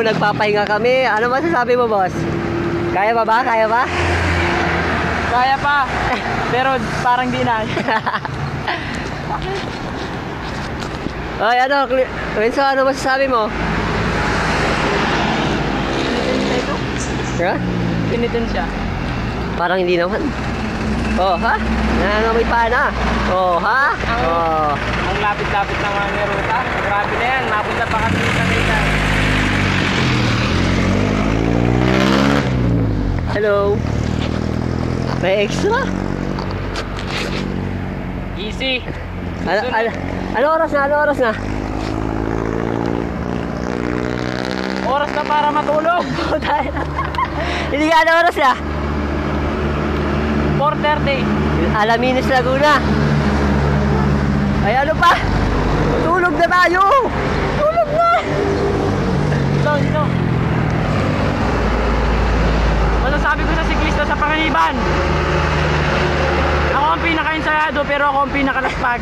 nagpapahinga kami. Ano masasabi mo, boss? Kaya ba ba? Kaya ba? Kaya pa. Pero parang di na. Ay, ano, Renzo, ano masasabi mo? Ha? Pinitin siya. Parang hindi naman. Oh, ha? Nangangamoy pa na. Oh, ha? Oh. Ang lapit-lapit na mga ruta. Grabe na yan. Mapunta pa kami sa Nita. Hello. May extra? Easy. Ano oras na? Ano oras na? Oras na para matulog. Hindi ka ano oras na? 4:30. Alaminos, Laguna. Ay, ano pa? Tulog na tayo! Tulog na! Ito. Masasabi ko sa siklista sa Panganiban. Ako ang pinaka-ensayado pero ako ang pinaka-laspag.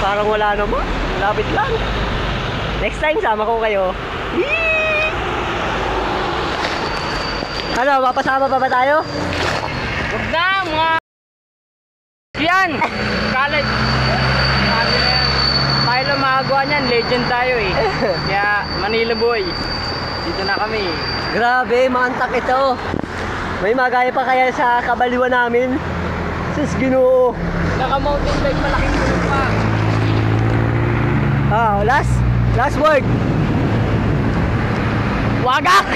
Parang wala naman. Lapit lang. Next time, sama ko kayo. Yee! Ano, mapasama pa ba tayo? Huwag na, mga... Yan! College. Sabi na yan. Tayo lang makagawa niyan. Legend tayo eh. Kaya, Manila boy. Dito na kami. Grabe, maantak ito. May magaya pa kaya sa kabaliwan namin? Sus, Ginoo. Naka-mountain bike, malaking tulog pa. Last word. Wagak!